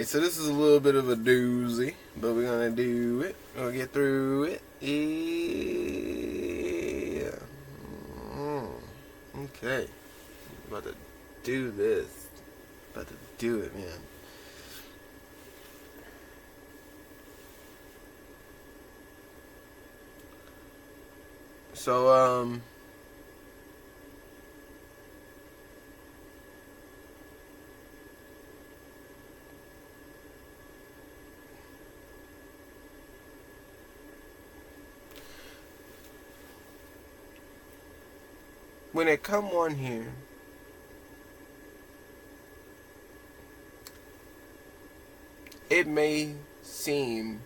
Alright, so this is a little bit of a doozy, but we're gonna do it. We're gonna get through it. Yeah. Okay. About to do this. About to do it, man. So, when it come on here, it may seem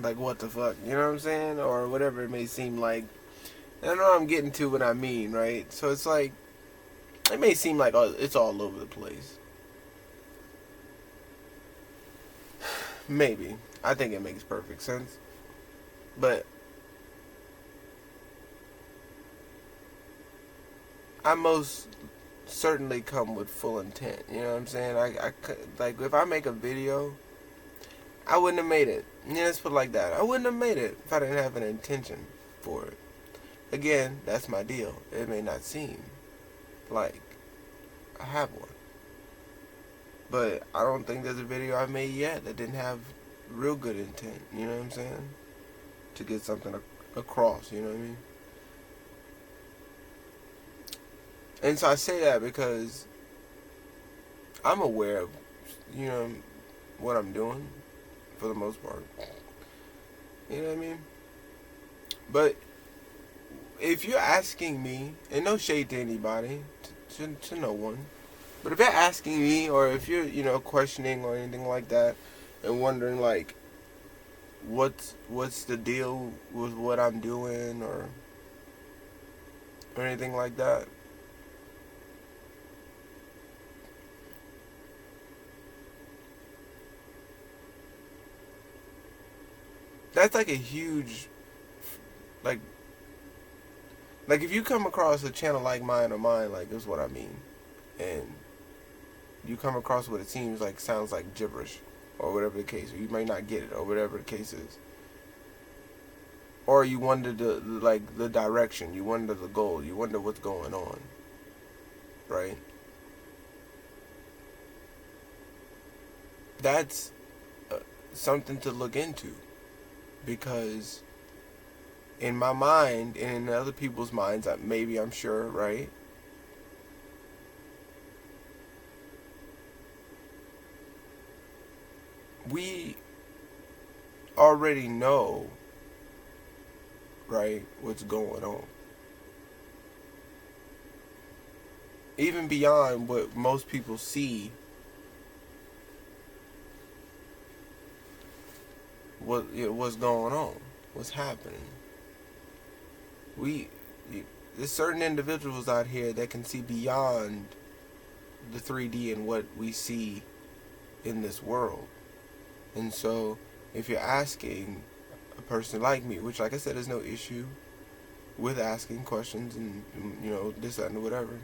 like, what the fuck, you know what I'm saying? Or whatever it may seem like. I know I'm getting to what I mean, right? So it's like, it may seem like it's all over the place. Maybe. I think it makes perfect sense. But I most certainly come with full intent. You know what I'm saying? Like, if I make a video, I wouldn't have made it. Yeah, let's put it like that. I wouldn't have made it if I didn't have an intention for it. Again, that's my deal. It may not seem like I have one. But I don't think there's a video I've made yet that didn't have real good intent. You know what I'm saying? To get something across, you know what I mean? And so I say that because I'm aware of, you know, what I'm doing for the most part. You know what I mean? But if you're asking me, and no shade to anybody, to no one, but if you're asking me, or if you're, you know, questioning or anything like that, and wondering like, what's the deal with what I'm doing, or anything like that, that's like a huge, like if you come across a channel like mine or mine, like, this is what I mean, and you come across what it seems like, sounds like gibberish, or whatever the case, or you might not get it, or whatever the case is, or you wonder the direction, you wonder the goal, you wonder what's going on, right? That's something to look into, because in my mind and in other people's minds, maybe, I'm sure, right, we already know, right, what's going on, even beyond what most people see. What's going on, what's happening. There's certain individuals out here that can see beyond the 3D and what we see in this world. And so, if you're asking a person like me, which, like I said, there's no issue with asking questions and, you know, this, that, and whatever,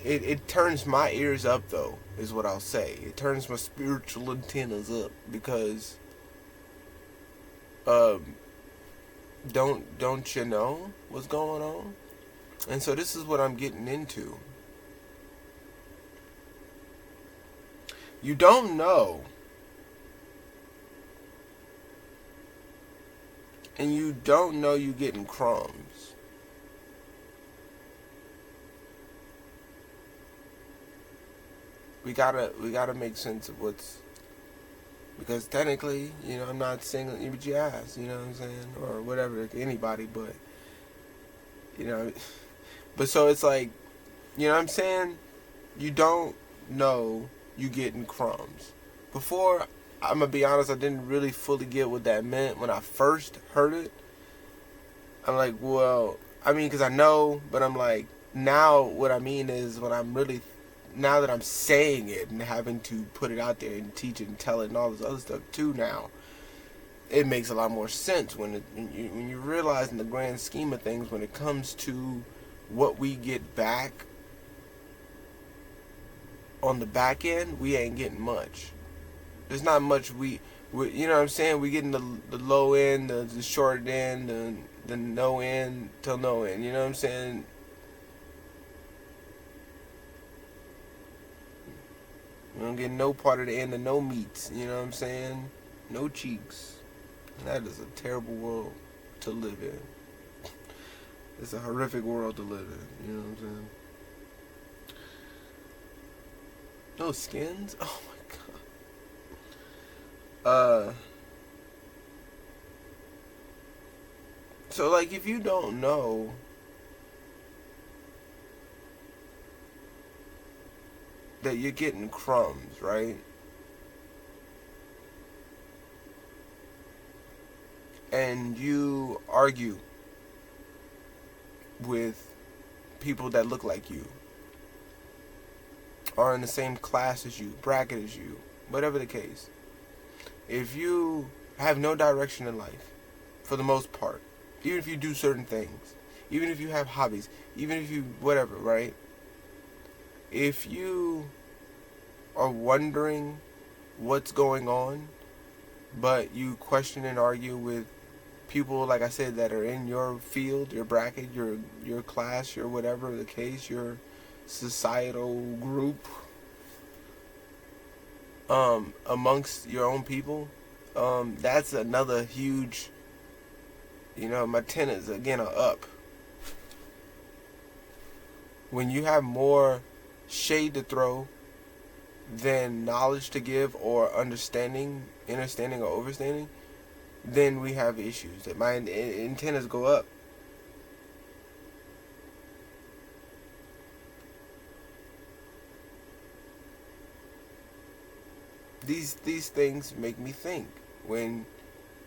it turns my ears up, though, is what I'll say. It turns my spiritual antennas up, because don't you know what's going on? And so this is what I'm getting into. You don't know, and you don't know you getting crumbs. We gotta make sense of what's, because technically, you know, I'm not singling you with your ass, you know what I'm saying, or whatever, anybody, but, you know, but so it's like, you know what I'm saying, you don't know you getting crumbs. Before, I'm gonna be honest, I didn't really fully get what that meant when I first heard it. I'm like, well, I mean, because I know, but I'm like, now what I mean is, when I'm really now that I'm saying it and having to put it out there and teach it and tell it and all this other stuff too now, it makes a lot more sense when you realize in the grand scheme of things, when it comes to what we get back on the back end, we ain't getting much. There's not much we you know what I'm saying? We getting the low end, the short end, the no end till no end. You know what I'm saying? We don't get no part of the end of no meats. You know what I'm saying? No cheeks. That is a terrible world to live in. It's a horrific world to live in. You know what I'm saying? No skins? Oh my god. So like if you don't know that you're getting crumbs, right? And you argue with people that look like you, are in the same class as you, bracket as you, whatever the case. If you have no direction in life, for the most part, even if you do certain things, even if you have hobbies, even if you whatever, right? If you are wondering what's going on, but you question and argue with people, like I said, that are in your field, your bracket, your class, your whatever the case, your societal group, amongst your own people, that's another huge, my tenants again are up. When you have more shade to throw than knowledge to give or understanding or overstanding, then we have issues. That my antennas go up. These things make me think. When,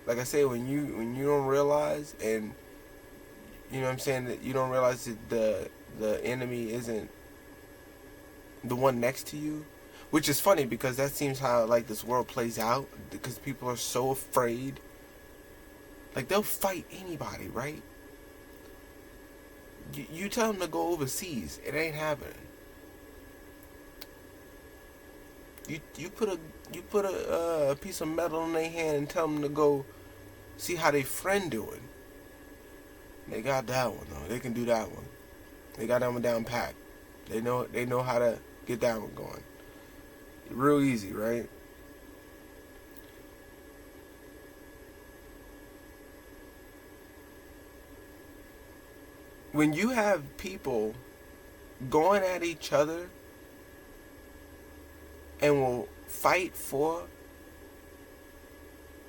like I say, when you don't realize, and you know what I'm saying, that you don't realize that the enemy isn't the one next to you, which is funny because that seems how like this world plays out, because people are so afraid. Like they'll fight anybody, right? You tell them to go overseas, it ain't happening. You put a piece of metal in their hand and tell them to go see how their friend doing. They got that one though. They can do that one. They got that one down pat. They know how to get that one going. Real easy, right? When you have people going at each other and will fight for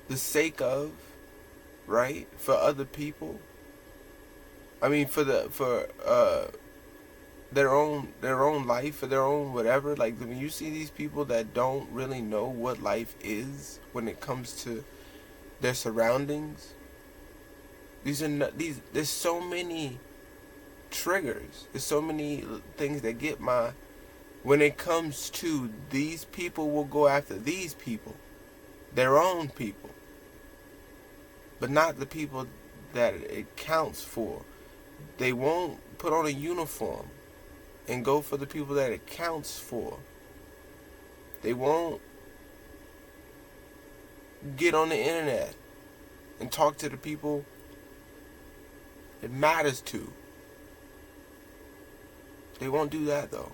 the sake of, right, for other people, I mean for their own life, for their own whatever, like when you see these people that don't really know what life is when it comes to their surroundings, there's so many triggers. There's so many things that get when it comes to these people will go after these people, their own people, but not the people that it counts for. They won't put on a uniform and go for the people that it counts for. They won't get on the internet and talk to the people it matters to. They won't do that though.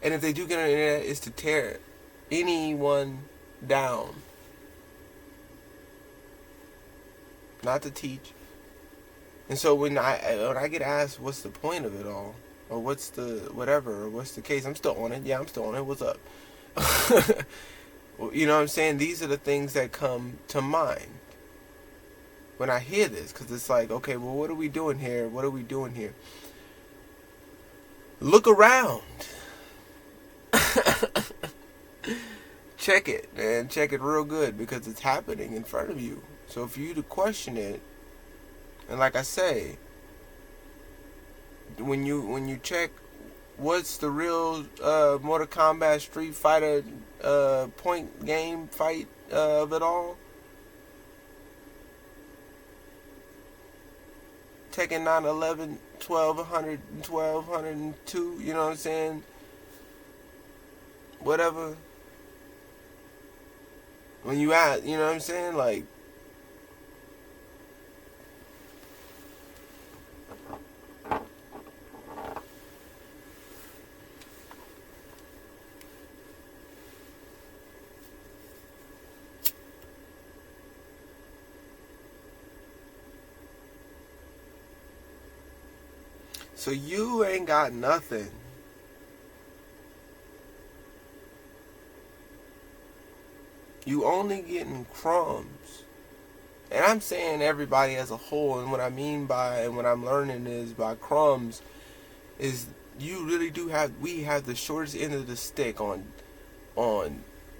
And if they do get on the internet, it's to tear anyone down. Not to teach. And so when I get asked what's the point of it all, or what's the whatever, or what's the case, I'm still on it. Yeah, I'm still on it. What's up? Well, you know what I'm saying? These are the things that come to mind when I hear this, because it's like, okay, well, what are we doing here? What are we doing here? Look around. Check it, man. Check it real good, because it's happening in front of you. So for you to question it, and like I say, when you check what's the real Mortal Kombat Street Fighter point game fight of it all? Tekken 9, 11, 1200, 1202, you know what I'm saying? Whatever. When you at, you know what I'm saying? Like, so you ain't got nothing. You only getting crumbs. And I'm saying everybody as a whole, and what I mean by, and what I'm learning is by crumbs, is you really do have, we have the shortest end of the stick on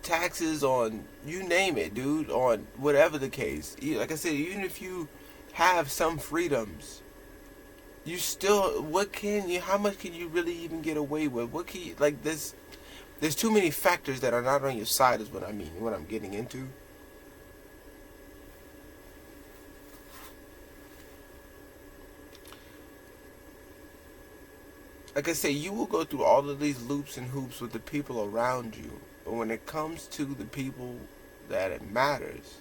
taxes, on you name it, dude, on whatever the case. Like I said, even if you have some freedoms, you still, what can you, how much can you really even get away with? What can you, like this, there's too many factors that are not on your side is what I mean, what I'm getting into. Like I say, you will go through all of these loops and hoops with the people around you. But when it comes to the people that it matters,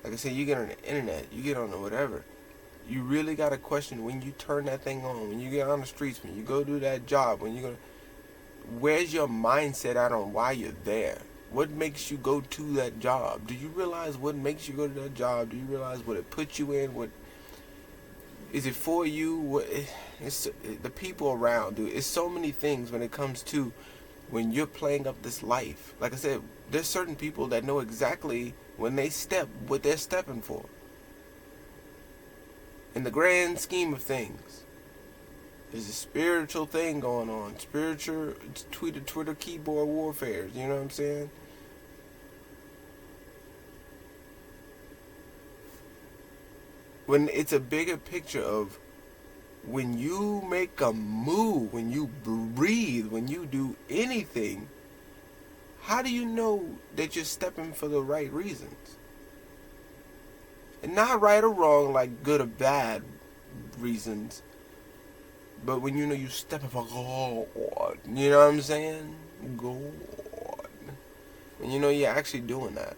like I say, you get on the internet, you get on the whatever, you really got to question when you turn that thing on, when you get on the streets, when you go do that job, when you go, where's your mindset at on why you're there? What makes you go to that job? Do you realize what makes you go to that job? Do you realize what it puts you in? What is it for you? What it's the people around, dude. It's so many things when it comes to when you're playing up this life. Like I said, there's certain people that know exactly when they step what they're stepping for. In the grand scheme of things, there's a spiritual thing going on. Spiritual Twitter keyboard warfare. You know what I'm saying? When it's a bigger picture of when you make a move, when you breathe, when you do anything, how do you know that you're stepping for the right reasons? And not right or wrong, like good or bad reasons, but when you know you're stepping for God, you know what I'm saying? God. And you know you're actually doing that.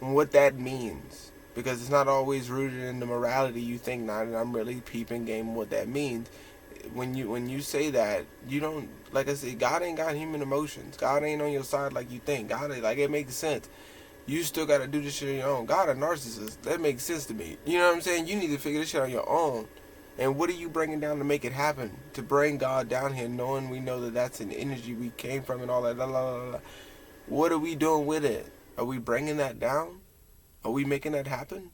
And what that means. Because it's not always rooted in the morality you think, now that I'm really peeping game what that means. When you say that, you don't, like I said, God ain't got human emotions. God ain't on your side like you think. God, like, it makes sense. You still got to do this shit on your own. God a narcissist. That makes sense to me. You know what I'm saying? You need to figure this shit on your own. And what are you bringing down to make it happen? To bring God down here, knowing we know that that's an energy we came from and all that. Blah, blah, blah, blah. What are we doing with it? Are we bringing that down? Are we making that happen?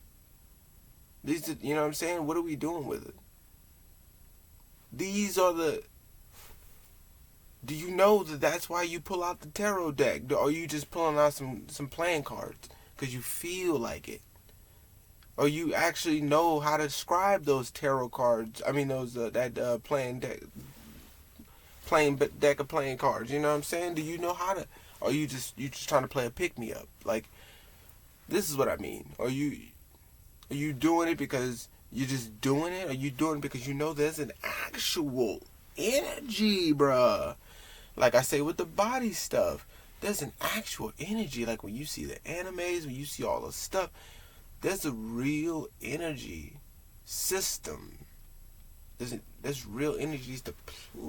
These, you know what I'm saying? What are we doing with it? These are the... Do you know that that's why you pull out the tarot deck? Or are you just pulling out some playing cards because you feel like it? Or you actually know how to describe those tarot cards? I mean, those playing deck of playing cards. You know what I'm saying? Do you know how to? Or you just trying to play a pick me up? Like, this is what I mean. Are you doing it because you're just doing it? Or are you doing it because you know there's an actual energy, bruh? Like I say with the body stuff, there's an actual energy. Like when you see the animes, when you see all the stuff, there's a real energy system. There's real energies to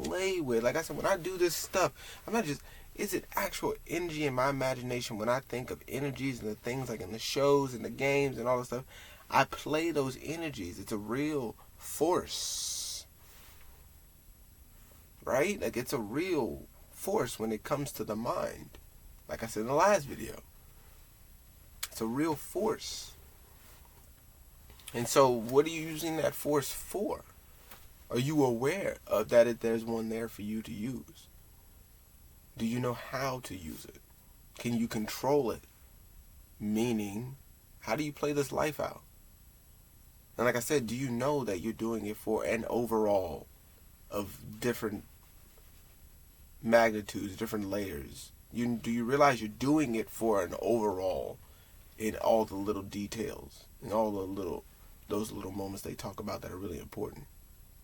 play with. Like I said, when I do this stuff, I'm not just... Is it actual energy in my imagination when I think of energies and the things like in the shows and the games and all this stuff? I play those energies. It's a real force. Right? Like it's a real force when it comes to the mind. Like I said in the last video. It's a real force. And so what are you using that force for? Are you aware of that there's one there for you to use? Do you know how to use it? Can you control it? Meaning, how do you play this life out? And like I said, do you know that you're doing it for an overall of different magnitudes, different layers. Do you realize you're doing it for an overall in all the little details, in all those little moments they talk about that are really important?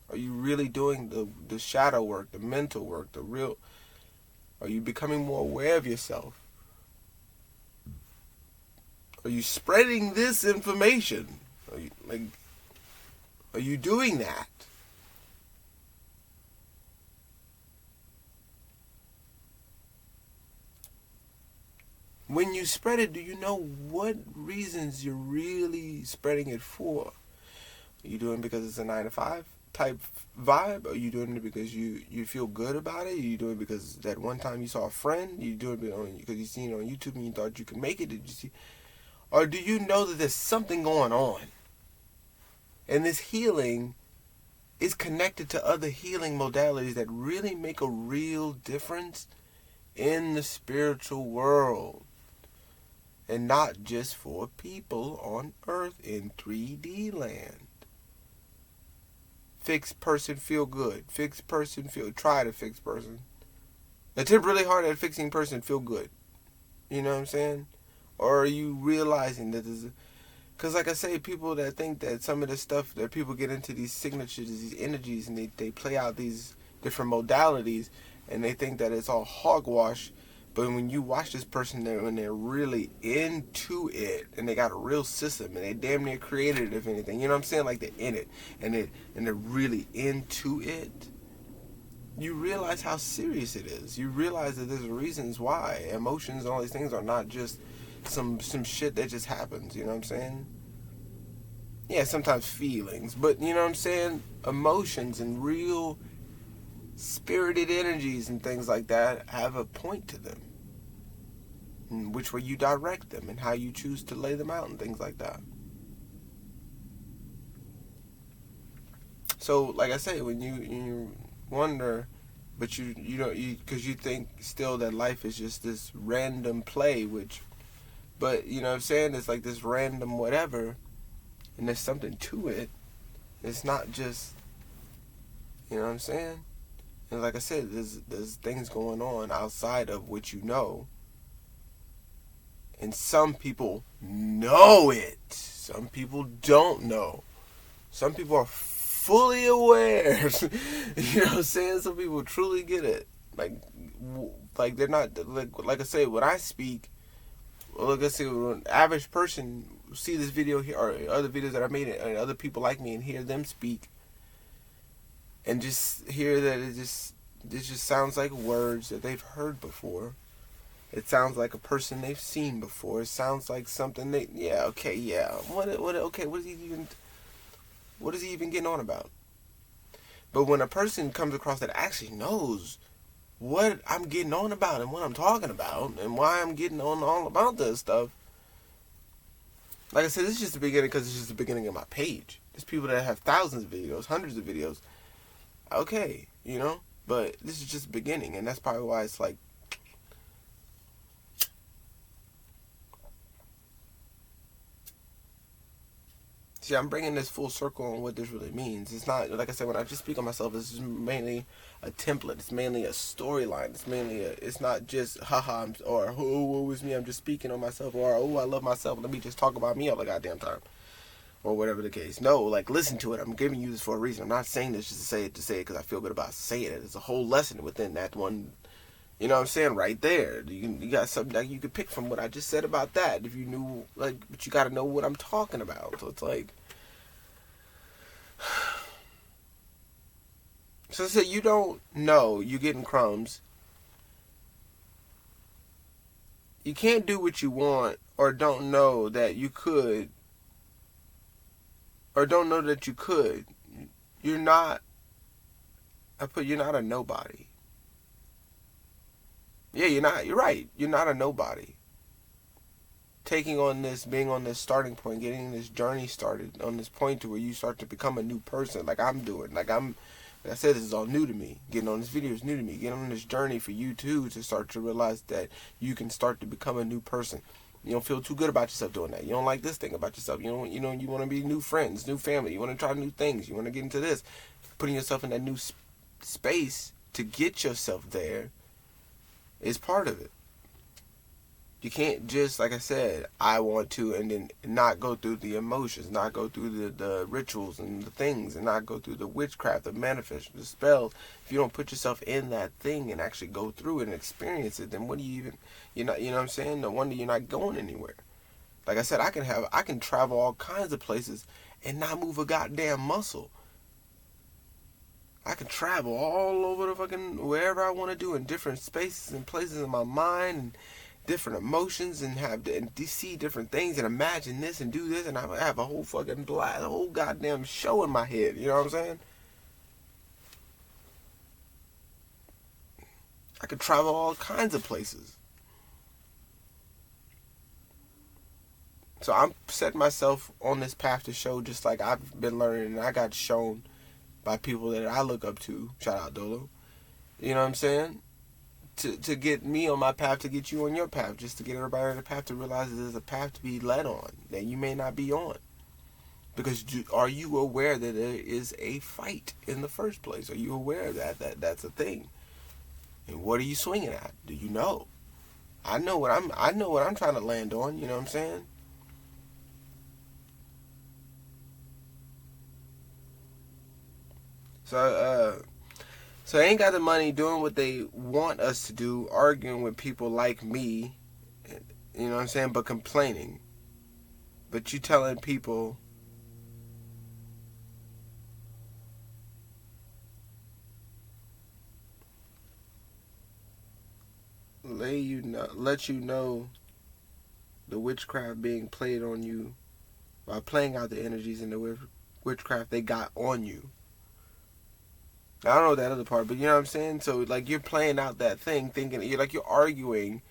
Are you really doing the shadow work, the mental work, the real? Are you becoming more aware of yourself? Are you spreading this information? Are you doing that? When you spread it, do you know what reasons you're really spreading it for? Are you doing it because it's a 9 to 5 type vibe? Are you doing it because you feel good about it? Are you doing it because that one time you saw a friend? Are you doing it because you seen it on YouTube and you thought you could make it? Did you see? Or do you know that there's something going on? And this healing is connected to other healing modalities that really make a real difference in the spiritual world. And not just for people on Earth in 3D land. Fixed person feel good. Fixed person try to fix person. Attempt really hard at fixing person feel good. You know what I'm saying? Or are you realizing that there's because like I say, people that think that some of the stuff that people get into these signatures, these energies, and they play out these different modalities, and they think that it's all hogwash. But when you watch this person, when they're really into it, and they got a real system, and they damn near created it, if anything, you know what I'm saying? Like they're in it, and they're really into it. You realize how serious it is. You realize that there's reasons why emotions and all these things are not just some shit that just happens. You know what I'm saying? Yeah, sometimes feelings, but you know what I'm saying? Emotions and real spirited energies and things like that have a point to them, and which way you direct them and how you choose to lay them out and things like that. So like I say, when you wonder, but you don't, because you think still that life is just this random play, but you know what I'm saying, it's like this random whatever, and there's something to it. It's not just, you know what I'm saying. And like I said, there's things going on outside of what you know. And some people know it. Some people don't know. Some people are fully aware. You know what I'm saying? Some people truly get it. Like they're not, like I say, when I speak, well, like I say, when an average person see this video here or other videos that I made and other people like me and hear them speak, and just hear that it just sounds like words that they've heard before. It sounds like a person they've seen before. It sounds like something what is he even getting on about? But when a person comes across that actually knows what I'm getting on about and what I'm talking about and why I'm getting on all about this stuff, like I said, this is just the beginning, because it's just the beginning of my page. There's people that have thousands of videos, hundreds of videos. Okay, you know, but this is just the beginning, and that's probably why it's like, see, I'm bringing this full circle on what this really means. It's not, like I said, when I just speak on myself, this is mainly a template. It's mainly a storyline. It's not just, haha, or, oh, woe is me, I'm just speaking on myself, or, oh, I love myself, let me just talk about me all the goddamn time, or whatever the case. No, like, listen to it. I'm giving you this for a reason. I'm not saying this just to say it because I feel good about saying it. It's a whole lesson within that one, you know what I'm saying, right there. You got something that you could pick from what I just said about that. If you knew, like, but you got to know what I'm talking about. So it's like, so I said, you don't know you're getting crumbs. You can't do what you want, or don't know that you could, or don't know that you could. You're not a nobody. Yeah, you're not. You're right. You're not a nobody. Taking on this, being on this starting point, getting this journey started on this point to where you start to become a new person, like I'm doing. Like I said, this is all new to me. Getting on this video is new to me. Getting on this journey for you too, to start to realize that you can start to become a new person. You don't feel too good about yourself doing that. You don't like this thing about yourself. You want to be new friends, new family. You want to try new things. You want to get into this, putting yourself in that new space to get yourself there is part of it. You can't just, like I said, I want to, and then not go through the emotions, not go through the rituals and the things, and not go through the witchcraft, the manifestation, the spells. If you don't put yourself in that thing and actually go through it and experience it, then what do you even, you know what I'm saying? No wonder you're not going anywhere. Like I said, I can travel all kinds of places and not move a goddamn muscle. I can travel all over the fucking, wherever I want to do, in different spaces and places in my mind, and different emotions, and see different things, and imagine this and do this, and I have a whole fucking blast, a whole goddamn show in my head. You know what I'm saying? I could travel all kinds of places. So I'm setting myself on this path to show, just like I've been learning, and I got shown by people that I look up to. Shout out Dolo. You know what I'm saying? To get me on my path, to get you on your path, just to get everybody on the path to realize that there's a path to be led on that you may not be on. Because are you aware that there is a fight in the first place? Are you aware that that's a thing? And what are you swinging at? Do you know? I know what I'm trying to land on. You know what I'm saying? So they ain't got the money doing what they want us to do, arguing with people like me, you know what I'm saying, but complaining. But you telling people, let you know the witchcraft being played on you by playing out the energies and the witchcraft they got on you. I don't know that other part, but you know what I'm saying? So, like, you're playing out that thing, thinking, you're arguing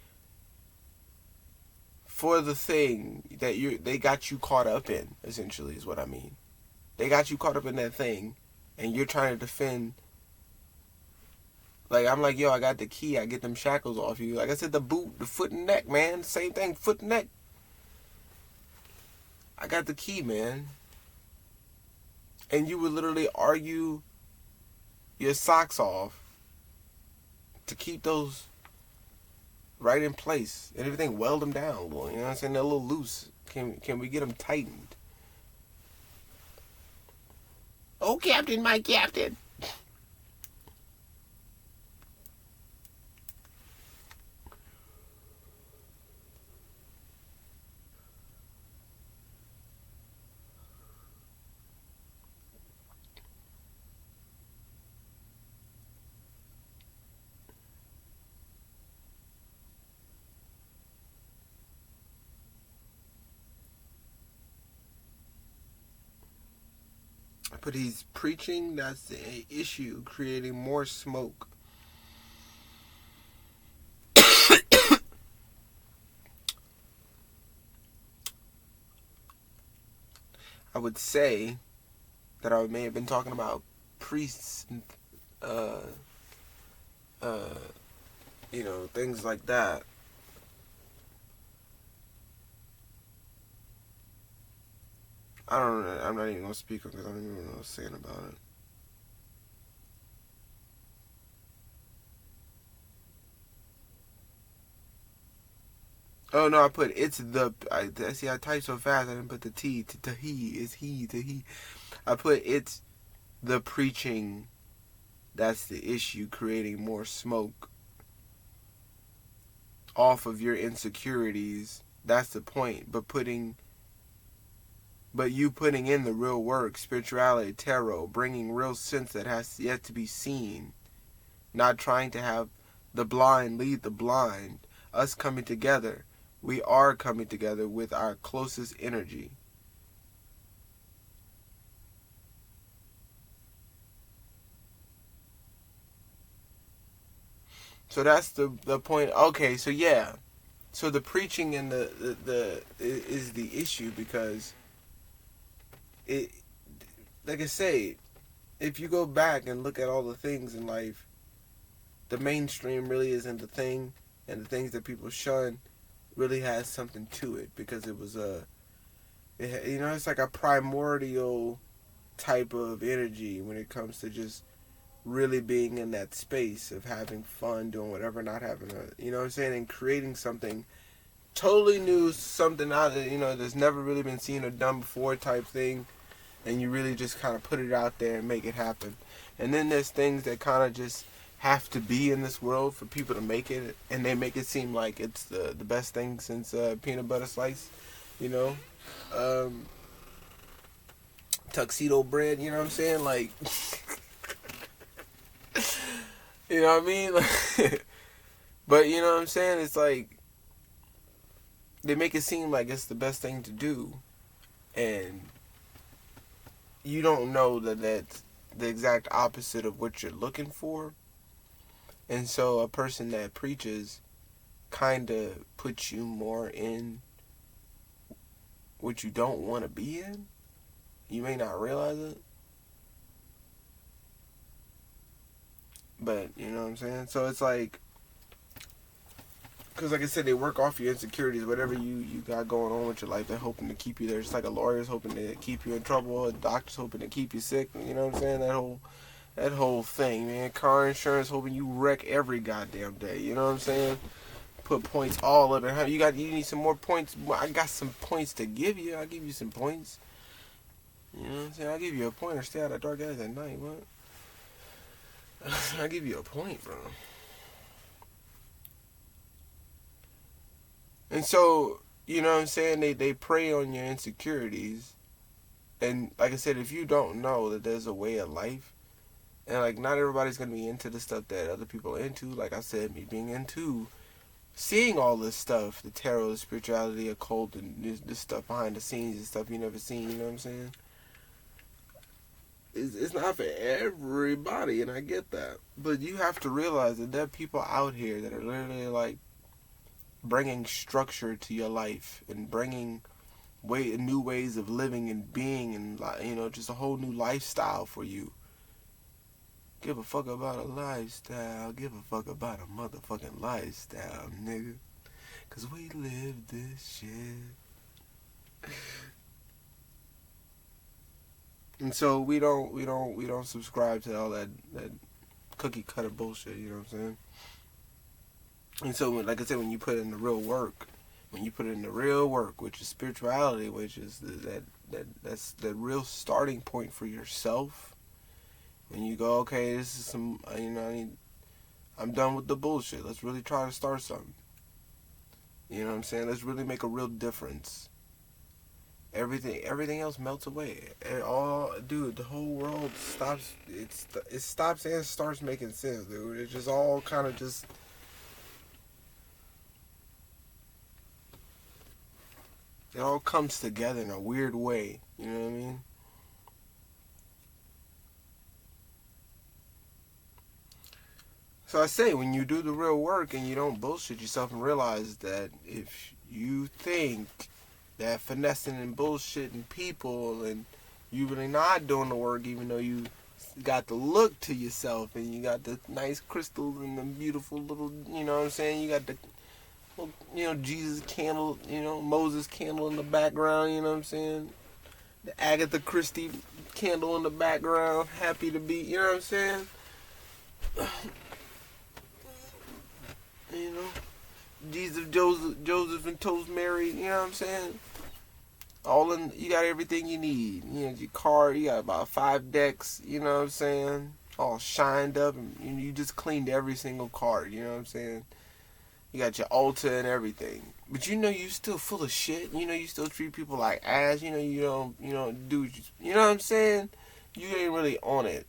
for the thing that they got you caught up in, essentially, is what I mean. They got you caught up in that thing, and you're trying to defend. Like, I'm like, yo, I got the key, I get them shackles off you. Like I said, the boot, the foot and neck, man, same thing, foot and neck. I got the key, man. And you would literally argue your socks off to keep those right in place and everything, weld them down. Well, you know what I'm saying? They're a little loose. Can we get them tightened? Oh, Captain, my Captain. But he's preaching, that's the issue, creating more smoke. I would say that I may have been talking about priests, things like that. I'm not even going to speak because I don't even know what I was saying about it. Oh no, I put it's the. I typed so fast I didn't put the T. To he is he to he. I put it's the preaching. That's the issue, creating more smoke off of your insecurities. That's the point. But you putting in the real work, spirituality, tarot, bringing real sense that has yet to be seen. Not trying to have the blind lead the blind. Us coming together. We are coming together with our closest energy. So that's the point. Okay, so yeah. So the preaching and the is the issue, because it, like I say, if you go back and look at all the things in life, the mainstream really isn't the thing, and the things that people shun really has something to it, because it was it's like a primordial type of energy when it comes to just really being in that space of having fun, doing whatever, not having a, you know what I'm saying, and creating something totally new, something out, that's never really been seen or done before type thing, and you really just kind of put it out there and make it happen. And then there's things that kind of just have to be in this world for people to make it, and they make it seem like it's the best thing since peanut butter slice, you know, um, tuxedo bread, you know what I'm saying, like, you know what I mean, but you know what I'm saying, it's like, they make it seem like it's the best thing to do, and you don't know that that's the exact opposite of what you're looking for. And so a person that preaches kind of puts you more in what you don't want to be in. You may not realize it, but you know what I'm saying? So it's like, because like I said, they work off your insecurities, whatever you got going on with your life. They're hoping to keep you there. Just like a lawyer's hoping to keep you in trouble, a doctor's hoping to keep you sick. You know what I'm saying? That whole thing, man. Car insurance hoping you wreck every goddamn day. You know what I'm saying? Put points all of it. You need some more points. I got some points to give you. I'll give you some points. You know what I'm saying? I'll give you a point, or stay out of dark alleys at night. What? I'll give you a point, bro. And so, you know what I'm saying? They prey on your insecurities. And like I said, if you don't know that there's a way of life, and like not everybody's going to be into the stuff that other people are into. Like I said, me being into seeing all this stuff, the tarot, the spirituality, occult, and this stuff behind the scenes and stuff you never seen, you know what I'm saying? It's not for everybody, and I get that. But you have to realize that there are people out here that are literally like bringing structure to your life and bringing new ways of living and being, and just a whole new lifestyle for you. Give a fuck about a lifestyle. Give a fuck about a motherfucking lifestyle, nigga. Cause we live this shit. And so we don't subscribe to all that cookie cutter bullshit, you know what I'm saying? And so, like I said, when you put in the real work, which is spirituality, which is that's the real starting point for yourself. When you go, okay, this is some, I'm done with the bullshit. Let's really try to start something. You know what I'm saying? Let's really make a real difference. Everything else melts away. The whole world stops. It stops and starts making sense, dude. It's just all kind of just. It all comes together in a weird way. You know what I mean? So I say, when you do the real work and you don't bullshit yourself and realize that if you think that finessing and bullshitting people and you really not doing the work, even though you got the look to yourself and you got the nice crystals and the beautiful little, you know what I'm saying, you got the, Jesus candle, Moses candle in the background, you know what I'm saying, the Agatha Christie candle in the background, happy to be, you know what I'm saying, Jesus, Joseph and Toast Mary, you know what I'm saying? You got everything you need. Your car, you got about 5 decks, you know what I'm saying? All shined up, and you just cleaned every single card, you know what I'm saying? You got your altar and everything. But you still full of shit. You still treat people like ass. You don't do, you know what I'm saying? You ain't really on it.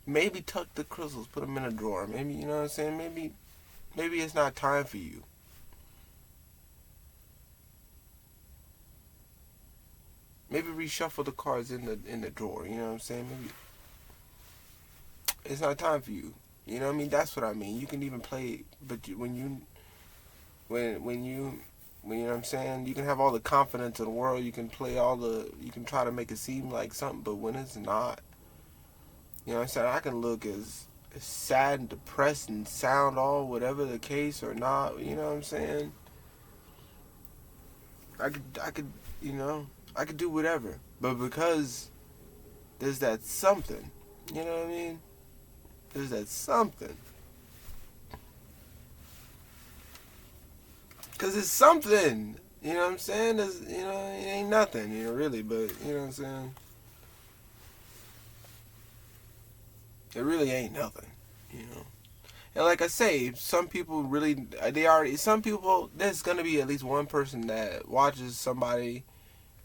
Maybe tuck the crystals, put them in a drawer. Maybe, you know what I'm saying? Maybe it's not time for you. Maybe reshuffle the cards in the drawer. You know what I'm saying? Maybe it's not time for you. You know what I mean? That's what I mean. You can even play, but when you know what I'm saying, you can have all the confidence in the world. You can you can try to make it seem like something, but when it's not, you know what I'm saying? I can look as sad and depressed and sound all whatever the case or not. You know what I'm saying? I could, I could do whatever, but because there's that something, You know what I mean? There's that something. Because it's something. You know what I'm saying? It's, you know, it ain't nothing, you know, really, but, you know what I'm saying? It really ain't nothing, you know? And like I say, some people really, some people, there's going to be at least one person that watches somebody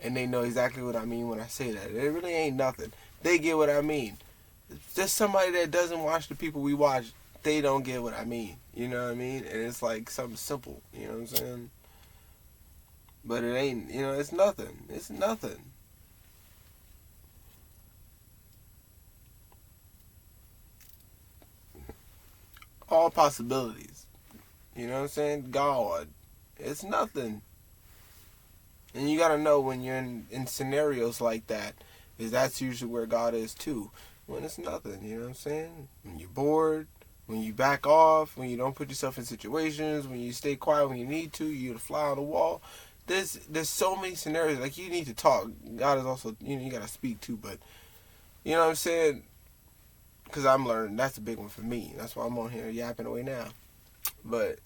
and they know exactly what I mean when I say that. It really ain't nothing. They get what I mean. Just somebody that doesn't watch the people we watch, they don't get what I mean. You know what I mean? And it's like something simple, you know what I'm saying? But it ain't, you know, it's nothing. It's nothing. All possibilities. You know what I'm saying? God. It's nothing. And you gotta know when you're in scenarios like that, is that's usually where God is too. When it's nothing, you know what I'm saying? When you're bored, when you back off, when you don't put yourself in situations, when you stay quiet when you need to, you fly on the wall. There's so many scenarios. Like, you need to talk. God is also, you know, you gotta speak too. But you know what I'm saying? Because I'm learning. That's a big one for me. That's why I'm on here yapping away now. But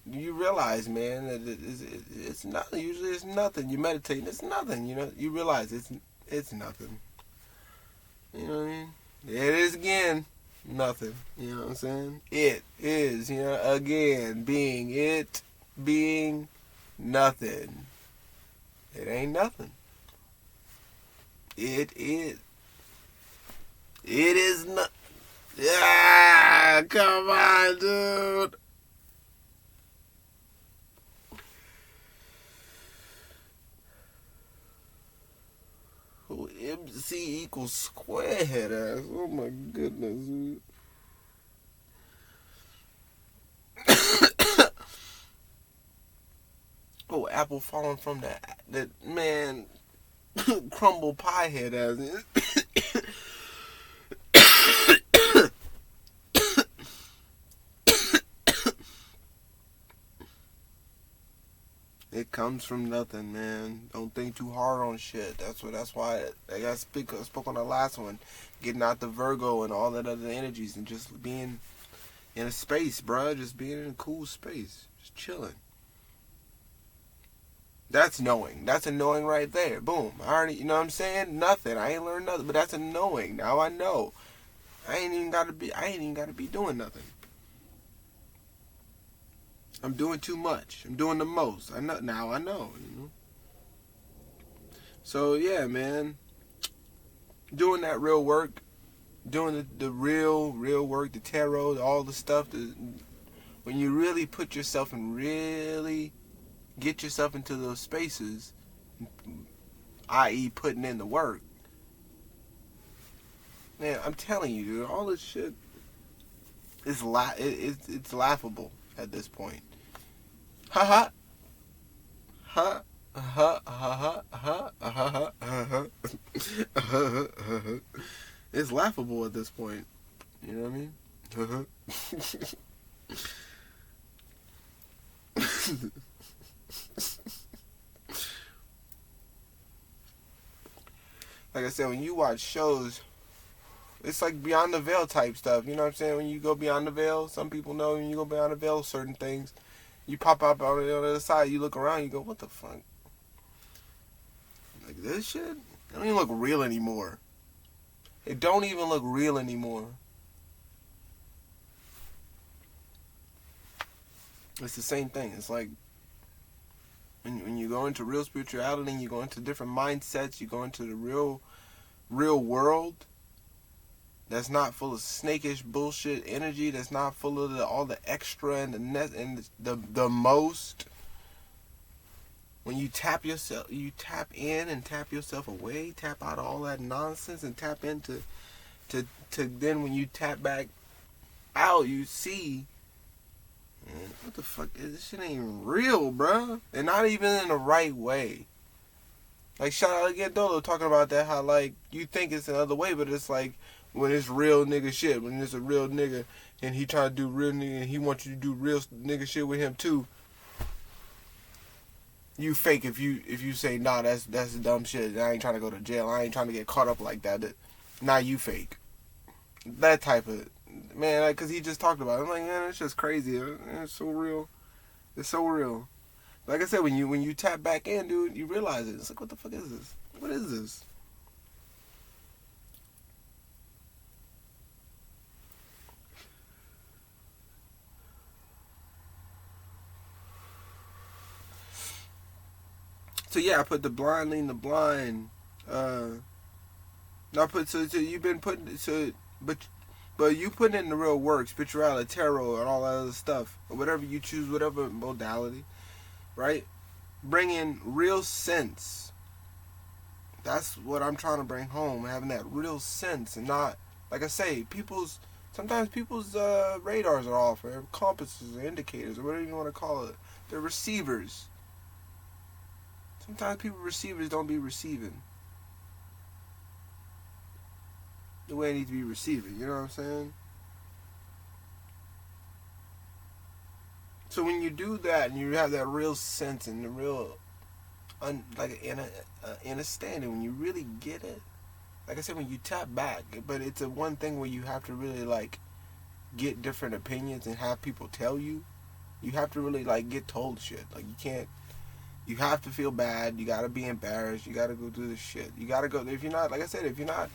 you realize, man, that it's nothing. Usually it's nothing. You meditate, it's nothing. You know, you realize it's nothing. You know what I mean? There it is again. Nothing. You know what I'm saying? It is, you know, again, being nothing. It ain't nothing. It is. It is not. Yeah, come on, dude. MC equals square head ass. Oh my goodness, dude. Oh, apple falling from that man. Crumble pie head ass. It comes from nothing, man. Don't think too hard on shit. That's why I spoke on the last one, getting out the Virgo and all that other energies and just being in a space, bruh. Just being in a cool space, just chilling. That's knowing. That's a knowing right there. Boom. I already, you know what I'm saying? Nothing. I ain't learned nothing, but that's a knowing. Now I know. I ain't even gotta be doing nothing. I'm doing too much. I'm doing the most. I know now. I know. You know. So yeah, man. Doing that real work, doing the real work, the tarot, all the stuff. When you really put yourself and really get yourself into those spaces, i.e., putting in the work. Man, I'm telling you, dude, all this shit is it's laughable at this point. Ha ha. Ha. Ha ha ha ha ha ha. It's laughable at this point. You know what I mean? Like I said, when you watch shows, it's like beyond the veil type stuff. You know what I'm saying? When you go beyond the veil, some people know when you go beyond the veil, certain things, you pop up on the other side, you look around, you go, what the fuck? Like, this shit? It don't even look real anymore. It don't even look real anymore. It's the same thing. It's like when you go into real spirituality and you go into different mindsets, you go into the real world that's not full of snakish bullshit energy, that's not full of all the extra and the most. When you tap yourself, you tap in and tap yourself away, tap out of all that nonsense and tap into to then when you tap back out, you see, man, what the fuck, this shit ain't even real, bruh. And not even in the right way. Like, shout out again Dolo talking about that, how like you think it's another way, but it's like when it's real nigga shit, when it's a real nigga and he trying to do real nigga and he wants you to do real nigga shit with him too. You fake if you say, nah, that's dumb shit. I ain't trying to go to jail. I ain't trying to get caught up like that. Nah, you fake. That type of man, like, cause he just talked about it. I'm like, man, it's just crazy. It's so real. It's so real. Like I said, when you tap back in, dude, you realize it. It's like, what the fuck is this? What is this? So yeah, I put the blind leading the blind. No, I put so you've been putting so but you put in the real work, spirituality, tarot, and all that other stuff, or whatever you choose, whatever modality, right? Bring in real sense. That's what I'm trying to bring home, having that real sense, and not, like I say, sometimes people's radars are off, or compasses, or indicators, or whatever you want to call it. They're receivers. Sometimes people receivers don't be receiving the way they need to be receiving. You know what I'm saying? So when you do that and you have that real sense and the real, like in a understanding, when you really get it, like I said, when you tap back, but it's a one thing where you have to really like get different opinions and have people tell you. You have to really like get told shit. Like you can't. You have to feel bad. You gotta be embarrassed. You gotta go do this shit. You gotta go. If you're not, like I said, if you're not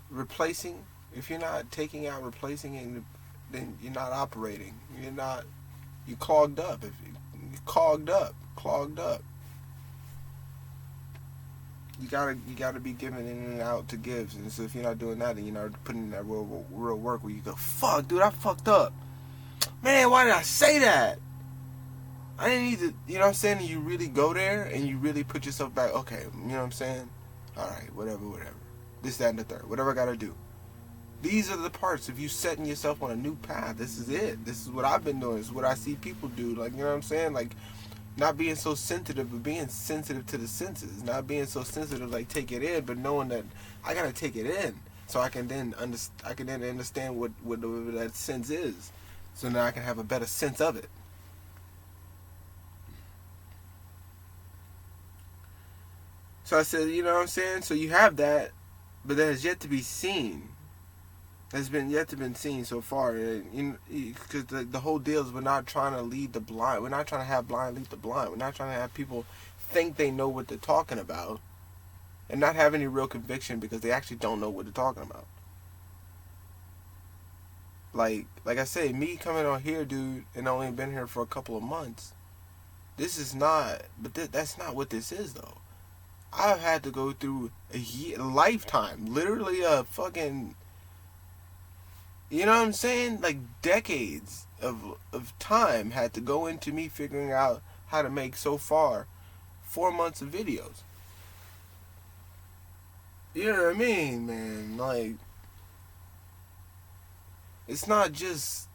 replacing, if you're not taking out, replacing it, then you're not operating. You're not. You clogged up. If you clogged up. You gotta be giving in and out to gives. And so if you're not doing that, then you're not putting in that real work where you go, fuck, dude, I fucked up. Man, why did I say that? I didn't need to, you know what I'm saying? And you really go there and you really put yourself back, okay, you know what I'm saying? Alright, whatever. This, that, and the third. Whatever I gotta do. These are the parts of you setting yourself on a new path. This is it. This is what I've been doing. This is what I see people do. Like, you know what I'm saying? Like, not being so sensitive, but being sensitive to the senses. Not being so sensitive, like, take it in, but knowing that I gotta take it in. So I can then understand what that sense is. So now I can have a better sense of it. So I said, you know what I'm saying? So you have that, but that has yet to be seen. Has been yet to been seen so far. Because the whole deal is we're not trying to lead the blind. We're not trying to have blind lead the blind. We're not trying to have people think they know what they're talking about and not have any real conviction because they actually don't know what they're talking about. Like I say, me coming on here, dude, and only been here for a couple of months. This is not, but that's not what this is though. I've had to go through a lifetime, literally a fucking, you know what I'm saying? Like decades of time had to go into me figuring out how to make so far 4 months of videos. You know what I mean, man? Like, it's not just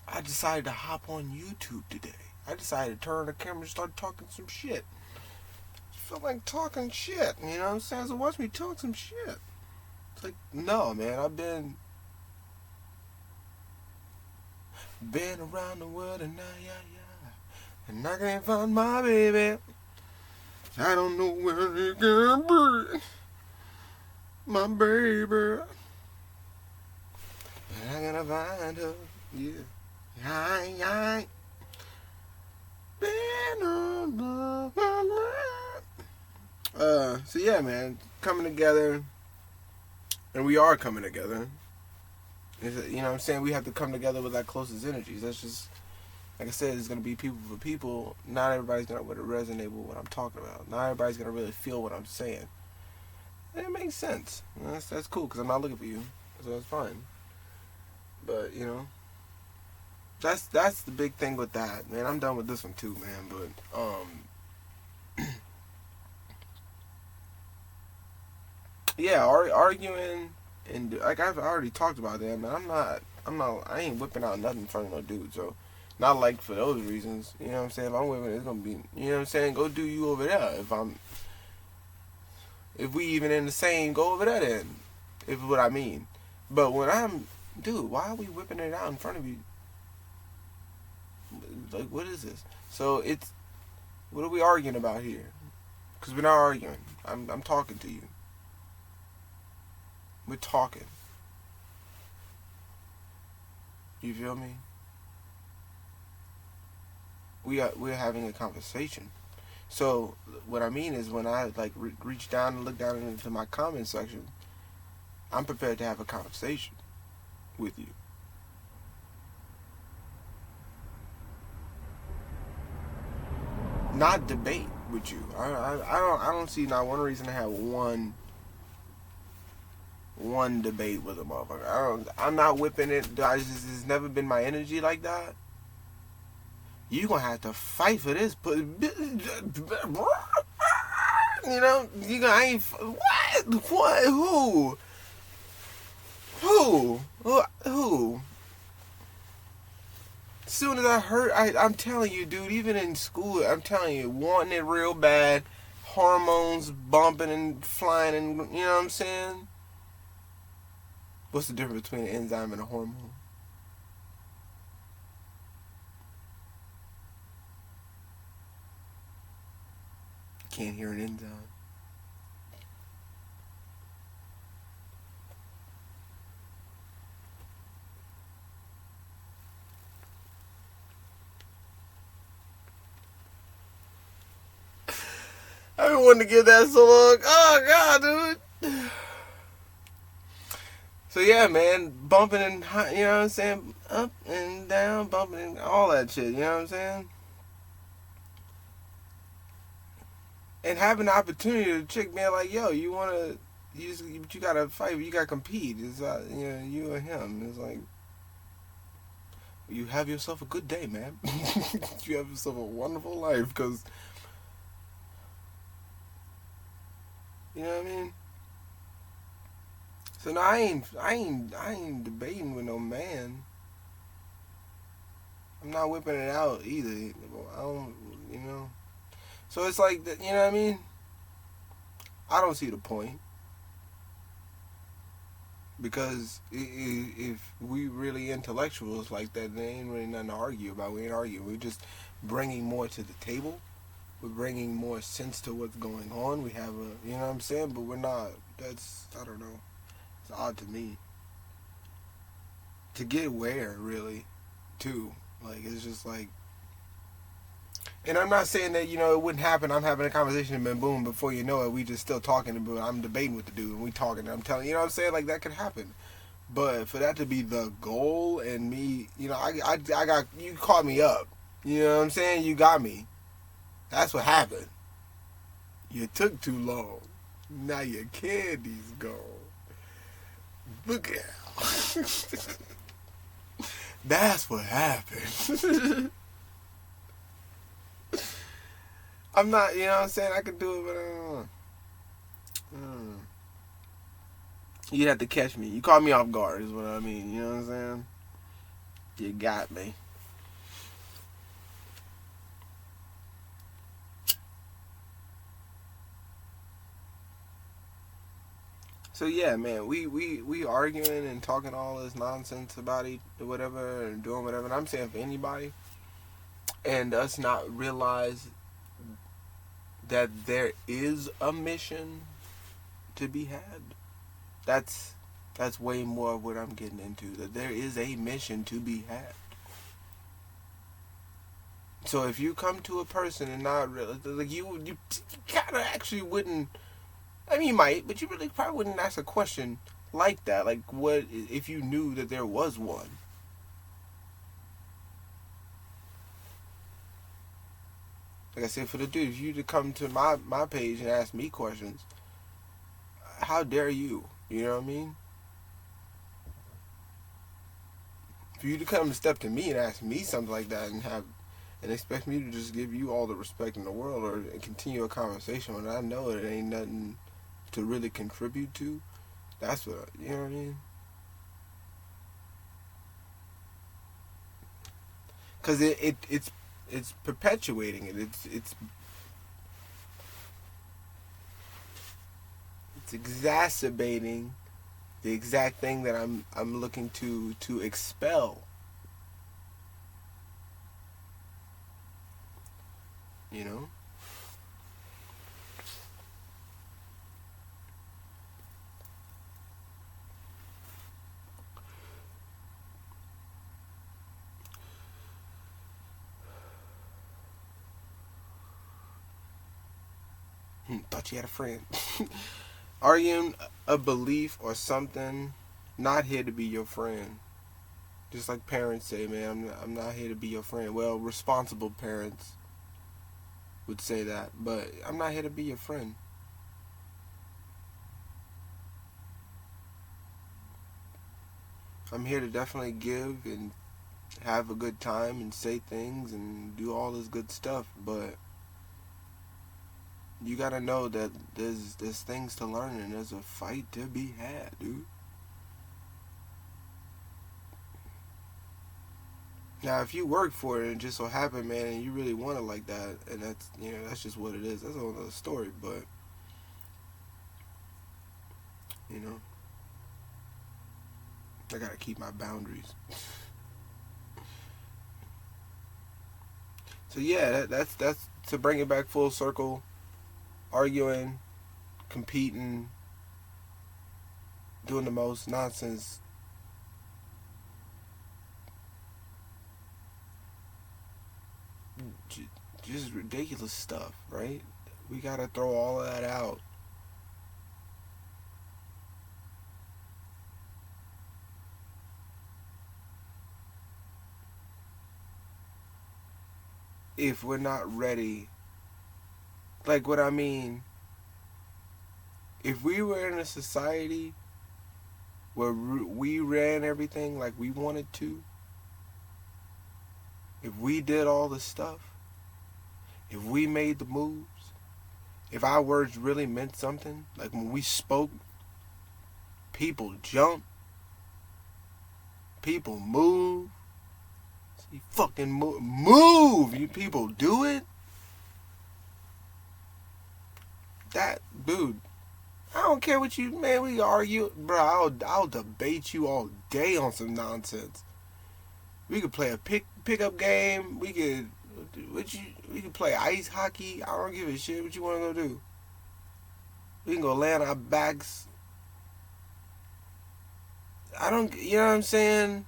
I decided to hop on YouTube today. I decided to turn on the camera and start talking some shit. Feel like talking shit, you know what I'm saying? So watch me talk some shit. It's like, no, man, I've been around the world and and I can't find my baby. I don't know where it can be, my baby. And I gotta find her, yeah. I been on the so yeah, man, coming together, and we are coming together. You know what I'm saying? We have to come together with our closest energies. That's just, like I said, it's going to be people for people. Not everybody's going to resonate with what I'm talking about. Not everybody's going to really feel what I'm saying. And it makes sense. That's cool, because I'm not looking for you. So that's fine. But, you know, that's the big thing with that, man. I'm done with this one too, man. But, yeah, arguing, and like I've already talked about that, man. I ain't whipping out nothing in front of no dude, so not like for those reasons. You know what I'm saying? If I'm whipping, it's gonna be, you know what I'm saying? Go do you over there. If we even in the same, go over there then. If what I mean. But when dude, why are we whipping it out in front of you? Like, what is this? So what are we arguing about here? Because we're not arguing. I'm talking to you. We're talking. You feel me? We're having a conversation. So what I mean is, when I like reach down and look down into my comment section, I'm prepared to have a conversation with you. Not debate with you. I don't see not one reason to have one debate with a motherfucker. I'm not whipping it. It's never been my energy like that. You gonna have to fight for this. You know, you gonna I ain't what who. As soon as I heard, I'm telling you, dude. Even in school, I'm telling you, wanting it real bad, hormones bumping and flying, and you know what I'm saying. What's the difference between an enzyme and a hormone? Can't hear an enzyme. I've been wanting to give that so long. Oh God, dude. So yeah, man, bumping and you know what I'm saying, up and down, bumping and all that shit. You know what I'm saying? And having the opportunity to chick being like, yo, you wanna, you gotta fight, you gotta compete. It's you know, you and him. It's like, you have yourself a good day, man. You have yourself a wonderful life, cause you know what I mean. So no, I ain't debating with no man. I'm not whipping it out either. I don't, you know. So it's like, you know what I mean? I don't see the point. Because if we really intellectuals like that, there ain't really nothing to argue about. We ain't arguing. We're just bringing more to the table. We're bringing more sense to what's going on. We have a, you know what I'm saying? But we're not, that's, I don't know. It's odd to me. To get where, really, too. Like, it's just like, and I'm not saying that, you know, it wouldn't happen. I'm having a conversation and then boom, before you know it, we just still talking. But I'm debating with the dude and we talking. And I'm telling you know what I'm saying? Like, that could happen. But for that to be the goal and me, you know, I got, you caught me up. You know what I'm saying? You got me. That's what happened. You took too long. Now your candy's gone. Look out. That's what happened. I'm not, you know what I'm saying? I could do it, but I don't know. You'd have to catch me. You caught me off guard, is what I mean. You know what I'm saying? You got me. So yeah, man, we arguing and talking all this nonsense about it, whatever, and doing whatever. And I'm saying for anybody, and us not realize that there is a mission to be had. That's way more of what I'm getting into. That there is a mission to be had. So if you come to a person and not really, like you kind of actually wouldn't. I mean, you might, but you really probably wouldn't ask a question like that. Like, what if you knew that there was one? Like I said, for the dude, if you to come to my page and ask me questions, how dare you? You know what I mean? For you to come and step to me and ask me something like that and expect me to just give you all the respect in the world or continue a conversation when I know it ain't nothing to really contribute to, that's what, you know what I mean? Because it's perpetuating it. It's exacerbating the exact thing that I'm looking to expel. You know? Thought you had a friend. Arguing a belief or something, not here to be your friend. Just like parents say, man, I'm not here to be your friend. Well, responsible parents would say that, but I'm not here to be your friend. I'm here to definitely give and have a good time and say things and do all this good stuff, but you gotta know that there's things to learn and there's a fight to be had, dude. Now, if you work for it and just so happen, man, and you really want it like that, and that's just what it is. That's a whole other story. But you know, I gotta keep my boundaries. So yeah, that's to bring it back full circle. Arguing, competing, doing the most nonsense. Just ridiculous stuff, right? We gotta throw all of that out. If we're not ready, like what I mean, if we were in a society where we ran everything like we wanted to, if we did all the stuff, if we made the moves, if our words really meant something, like when we spoke, people jump, people move, see, fucking move, you people do it. That, dude, I don't care what you, man, we argue, bro, I'll debate you all day on some nonsense. We could play a pickup game, we could play ice hockey, I don't give a shit what you want to go do. We can go lay on our backs. I don't, you know what I'm saying?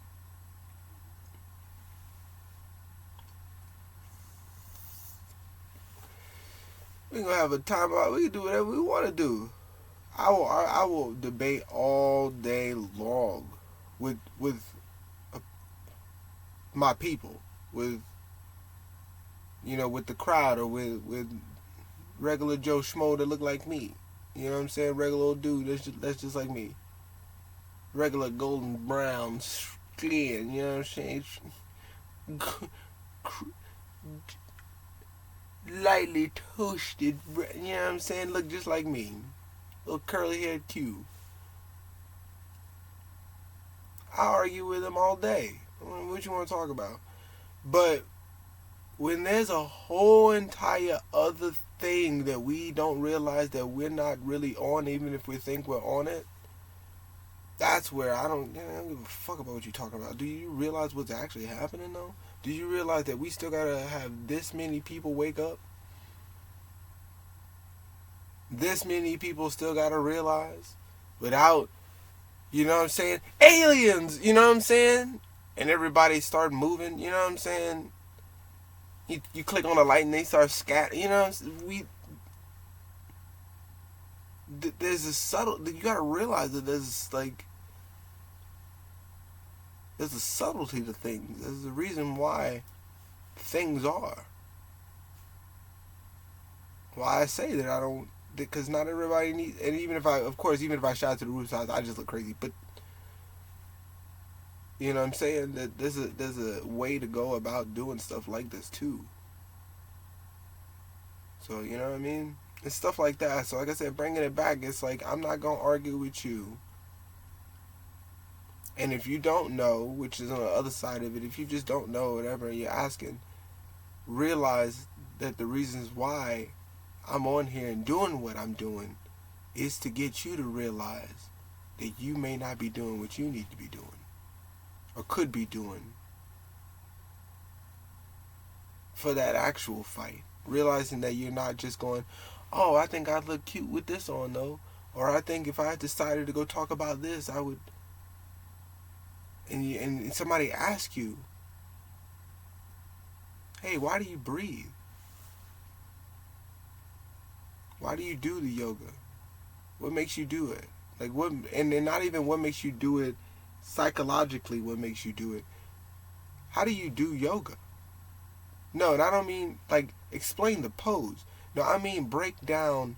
We can have a time out. We can do whatever we want to do. I will debate all day long with my people, with with the crowd, or with regular Joe Schmo that look like me. You know what I'm saying? Regular old dude that's just like me. Regular golden brown skin. You know what I'm saying? Lightly toasted. You know what I'm saying? Look just like me. Little curly haired Q. I argue with him all day. What you want to talk about? But when there's a whole entire other thing that we don't realize that we're not really on, even if we think we're on it, that's where I don't give a fuck about what you're talking about. Do you realize what's actually happening though? Do you realize that we still gotta have this many people wake up? This many people still gotta realize without, you know what I'm saying, aliens, you know what I'm saying? And everybody start moving, you know what I'm saying? You click on a light and they start scattering, you know, there's a subtle, you gotta realize that there's a subtlety to things. There's a reason why things are. Why I say that I don't, because not everybody needs, and even if I shout to the rooftops, I just look crazy. But you know what I'm saying, that there's a way to go about doing stuff like this too. So you know what I mean? It's stuff like that. So like I said, bringing it back, it's like I'm not gonna argue with you. And if you don't know, which is on the other side of it, if you just don't know whatever you're asking, realize that the reasons why I'm on here and doing what I'm doing is to get you to realize that you may not be doing what you need to be doing or could be doing for that actual fight. Realizing that you're not just going, oh, I think I'd look cute with this on though, or I think if I decided to go talk about this, I would. And somebody asks you, hey, why do you breathe? Why do you do the yoga? What makes you do it? Like what? And then not even what makes you do it psychologically. What makes you do it? How do you do yoga? No, and I don't mean like explain the pose. No, I mean break down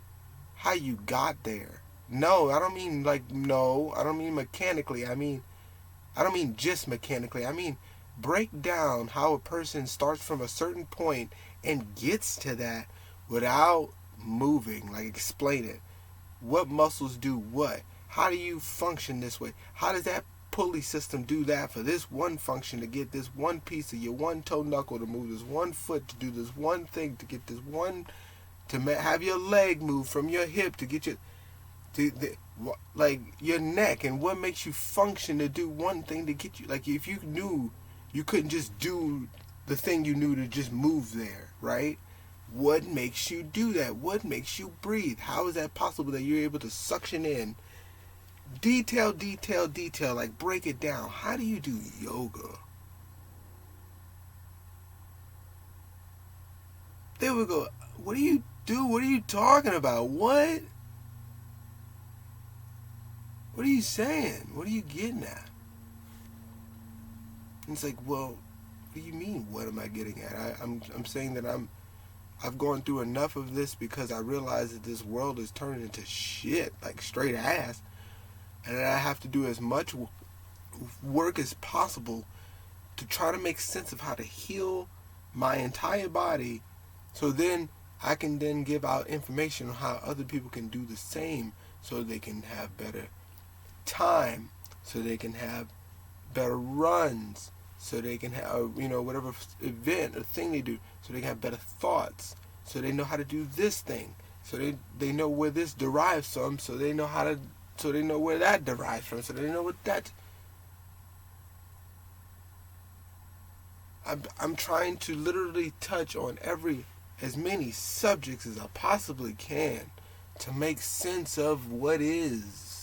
how you got there. No, I don't mean like no. I don't mean mechanically. I don't mean just mechanically. I mean break down how a person starts from a certain point and gets to that without moving. Like explain it. What muscles do what? How do you function this way? How does that pulley system do that for this one function to get this one piece of your one toe knuckle to move this one foot to do this one thing to get this one to have your leg move from your hip to get your like your neck, and what makes you function to do one thing to get you, like if you knew you couldn't just do the thing you knew to just move there, right? What makes you do that? What makes you breathe? How is that possible that you're able to suction in detail, like break it down? How do you do yoga? There we go. What do you do? What are you talking about? What? What are you saying? What are you getting at? And it's like, well, what do you mean? What am I getting at? I'm saying that I've gone through enough of this because I realize that this world is turning into shit, like straight ass, and that I have to do as much work as possible to try to make sense of how to heal my entire body, so then I can then give out information on how other people can do the same, so they can have better time, so they can have better runs, so they can have, whatever event or thing they do, so they can have better thoughts, so they know how to do this thing, so they know where this derives from, so they know where that derives from, so they know what that. I'm trying to literally touch on as many subjects as I possibly can to make sense of what is.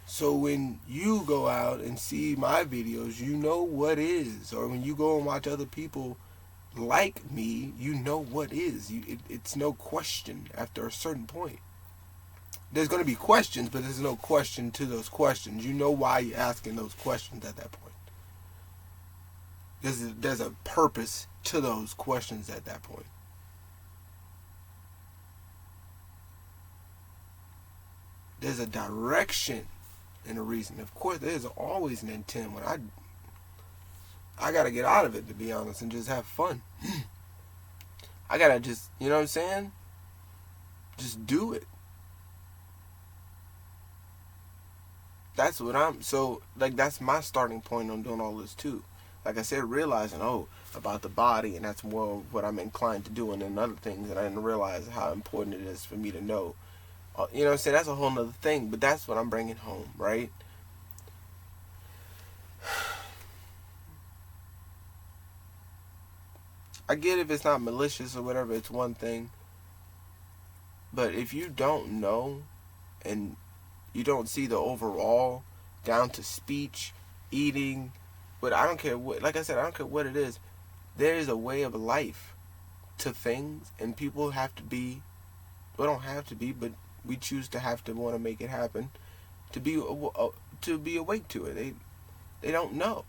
So when you go out and see my videos, you know what is. Or when you go and watch other people like me, you know what is. It's no question after a certain point. There's going to be questions, but there's no question to those questions. You know why you're asking those questions at that point. There's a purpose to those questions at that point. There's a direction and a reason. Of course, there's always an intent when I gotta get out of it, to be honest, and just have fun. I gotta just, you know what I'm saying? Just do it. That's that's my starting point on doing all this too. Like I said, realizing, about the body, and that's more of what I'm inclined to do, and then other things, and I didn't realize how important it is for me to know. You know what I'm saying? That's a whole nother thing, but that's what I'm bringing home, right? I get if it's not malicious or whatever, it's one thing. But if you don't know, and you don't see the overall, down to speech, eating, but I don't care what, like I said, I don't care what it is. There is a way of life to things, and people have to be, well, don't have to be, but we choose to have to want to make it happen, to be awake to it. They don't know.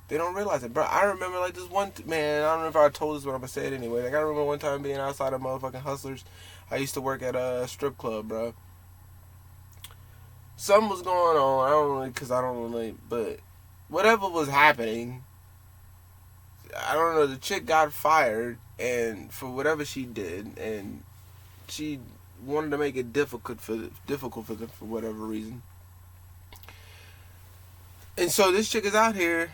They don't realize it, bro. I remember like this one man. I don't know if I told this, but I'm gonna say it anyway. Like I remember one time being outside of motherfucking Hustlers. I used to work at a strip club, bro. Something was going on. I don't really, but whatever was happening, I don't know. The chick got fired, and for whatever she did, and she wanted to make it difficult for them for whatever reason. And so this chick is out here.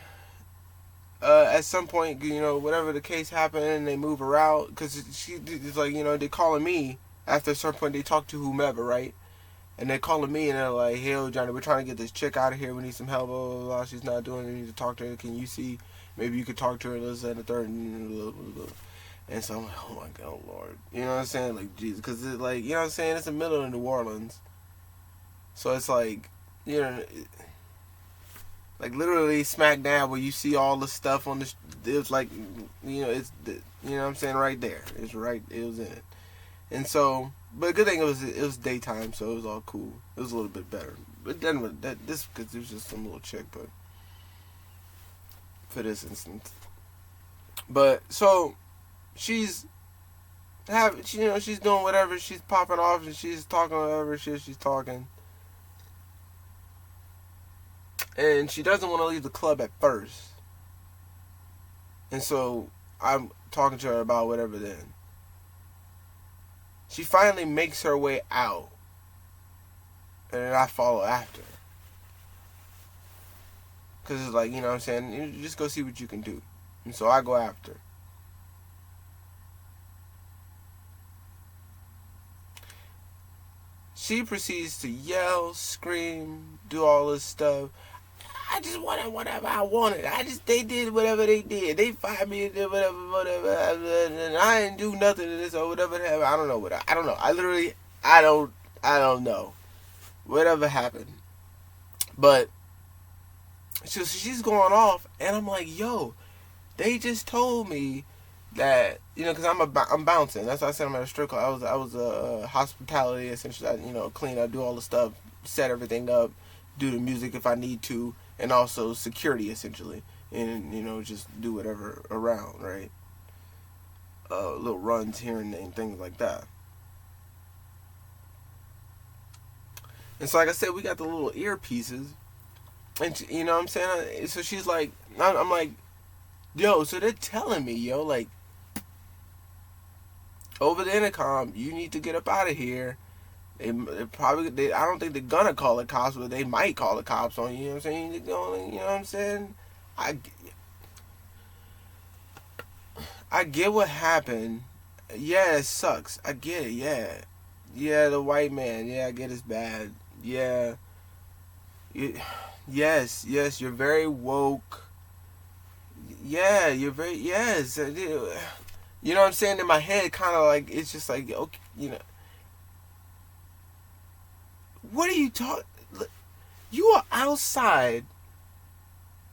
At some point, whatever the case happened, and they move her out, because it's like, they're calling me. After a certain point, they talk to whomever, right? And they're calling me, and they're like, "Hey, Johnny, we're trying to get this chick out of here. We need some help. Blah, blah, blah. She's not doing it. We need to talk to her. Can you see? Maybe you could talk to her. This and the third." And so I'm like, "Oh my God, Lord." You know what I'm saying? Like, Jesus. Because it's like, you know what I'm saying? It's the middle of New Orleans. So it's like, like literally smack down where you see all the stuff on it was like, it's you know what I'm saying, right there. It's right. It was in it. And so, but the good thing it was daytime, so it was all cool. It was a little bit better. But then this because it was just some little chick, but for this instance. But so she's she's doing whatever, she's popping off and she's talking whatever shit she's talking. And she doesn't want to leave the club at first. And so I'm talking to her about whatever then. She finally makes her way out. And then I follow after. Because it's like, you know what I'm saying? You just go see what you can do. And so I go after. She proceeds to yell, scream, do all this stuff. I just wanted whatever I wanted. They did whatever they did. They fired me and did whatever, and I didn't do nothing to this or whatever. I don't know I don't know. I don't know. Whatever happened. But, so she's going off, and I'm like, yo, they just told me that, because I'm bouncing. That's why I said I'm at a strip club. I was a hospitality, essentially. Clean. I do all the stuff, set everything up, do the music if I need to, and also security, essentially. And, just do whatever around, right? Little runs here and things like that. And so, like I said, we got the little earpieces. And, you know what I'm saying? So she's like, I'm like, yo, so they're telling me, yo, like, over the intercom, you need to get up out of here. They probably, I don't think they're gonna call the cops, but they might call the cops on you. You know what I'm saying? You know what I'm saying? I get what happened. Yeah, it sucks. I get it. Yeah, the white man. Yeah, I get it's bad. Yeah. Yes, you're very woke. Yeah, you're very, yes. You know what I'm saying? In my head, kind of like, it's just like, okay, what are you talking? You are outside.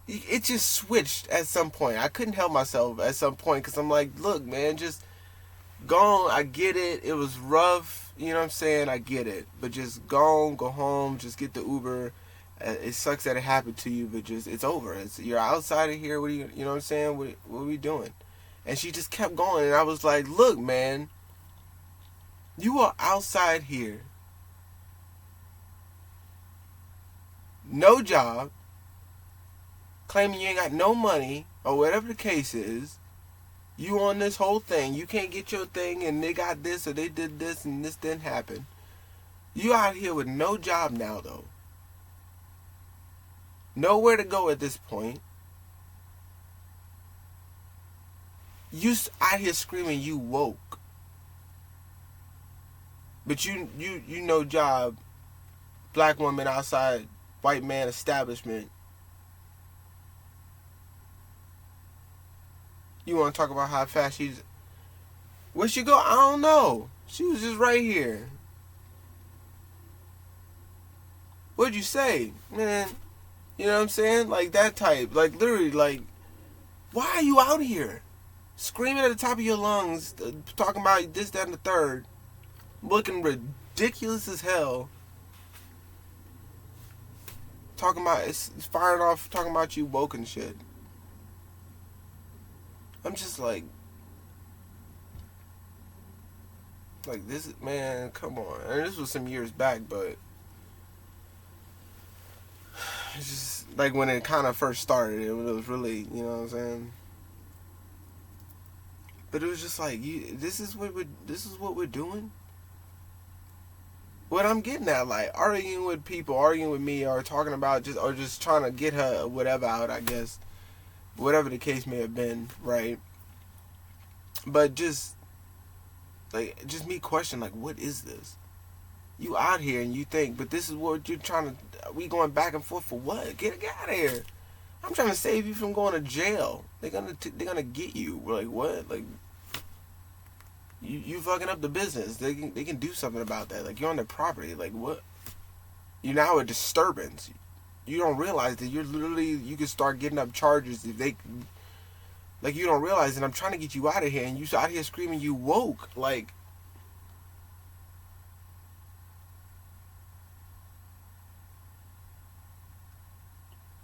It just switched at some point. I couldn't help myself at some point because I'm like, look, man, just go on. I get it. It was rough. You know what I'm saying? I get it. But just go on, go home. Just get the Uber. It sucks that it happened to you, but just, it's over. You're outside of here. What are you know what I'm saying? What are we doing? And she just kept going. And I was like, look, man, you are outside here. No job, claiming you ain't got no money, or whatever the case is. You on this whole thing. You can't get your thing, and they got this, or they did this, and this didn't happen. You out here with no job now, though. Nowhere to go at this point. You out here screaming you woke. But you no job, black woman outside, white man establishment. You want to talk about how fast she's... Where'd she go? I don't know. She was just right here. What'd you say? Man, you know what I'm saying? Like that type. Like literally, like, why are you out here? Screaming at the top of your lungs, talking about this, that, and the third. Looking ridiculous as hell. Talking about, it's firing off, talking about you woke and shit. I'm just like this, man, come on. And this was some years back, but it's just like when it kind of first started, it was really, you know what I'm saying? But it was just like, this is what we're doing? What I'm getting at, like, arguing with people, arguing with me, or talking about just trying to get her whatever out, I guess. Whatever the case may have been, right? But just me question, like, what is this? You out here and you think, but this is what you're trying to, we going back and forth for what? Get out of here. I'm trying to save you from going to jail. They're gonna get you. We're like, what? Like, you fucking up the business. They can do something about that. Like, you're on their property. Like, what? You're now a disturbance. You don't realize that you're literally, you can start getting up charges if they, Like, you don't realize that I'm trying to get you out of here, and you out here screaming you woke. Like,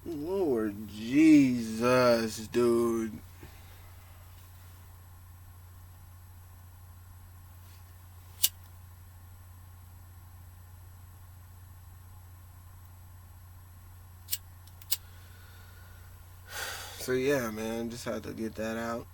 Lord Jesus, dude. So yeah, man, just had to get that out.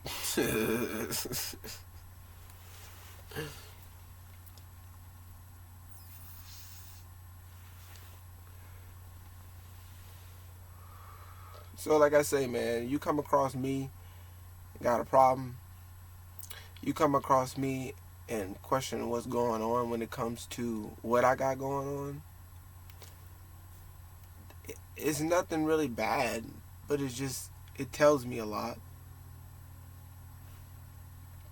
So like I say, man, you come across me, got a problem. You come across me and question what's going on when it comes to what I got going on. It's nothing really bad, but it's just, it tells me a lot.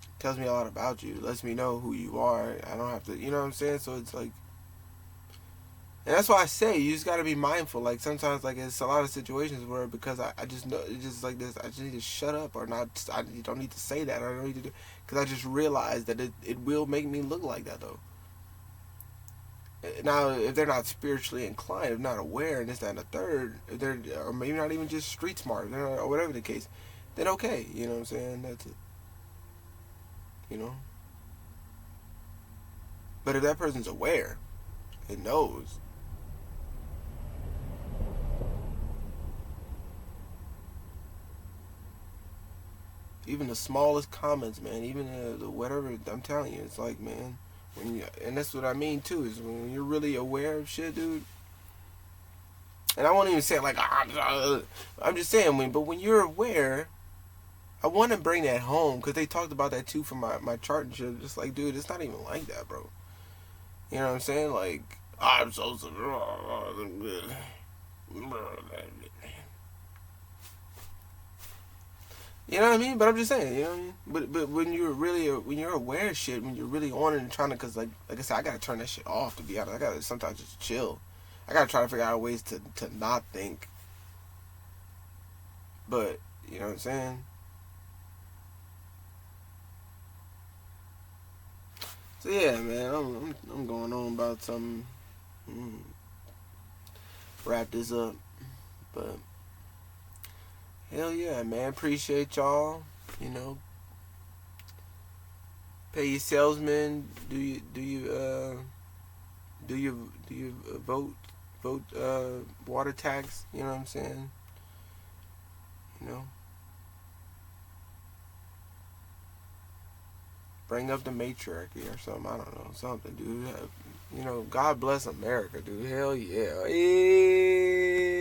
It tells me a lot about you. It lets me know who you are. I don't have to, you know what I'm saying? So it's like, and that's why I say you just got to be mindful. Like sometimes, like it's a lot of situations where because I just know it's just like this. I just need to shut up or not. I don't need to say that. I don't need to do because I just realized that it will make me look like that though. Now, if they're not spiritually inclined, if not aware, and this, that, and the third, if they're or maybe not even just street smart, or whatever the case, then okay. You know what I'm saying? That's it. You know. But if that person's aware, it knows. Even the smallest comments, man. Even the whatever. I'm telling you, it's like, man. When you, and that's what I mean too. Is when you're really aware of shit, dude. And I won't even say it like I'm just saying but when you're aware, I want to bring that home because they talked about that too for my chart and shit. Just like, dude, it's not even like that, bro. You know what I'm saying? Like, I'm so. You know what I mean? But I'm just saying, you know what I mean? But when you're aware of shit, when you're really on it and trying to, cause like I said, I gotta turn that shit off to be honest. I gotta sometimes just chill. I gotta try to figure out ways to not think. But you know what I'm saying? So yeah, man, I'm going on about something. Mm, wrap this up, but hell yeah, man, appreciate y'all. You know, pay your salesman. Do you vote water tax? You know what I'm saying? You know, bring up the matriarchy or something. I don't know, something, dude. You know, God bless America, dude. Hell yeah.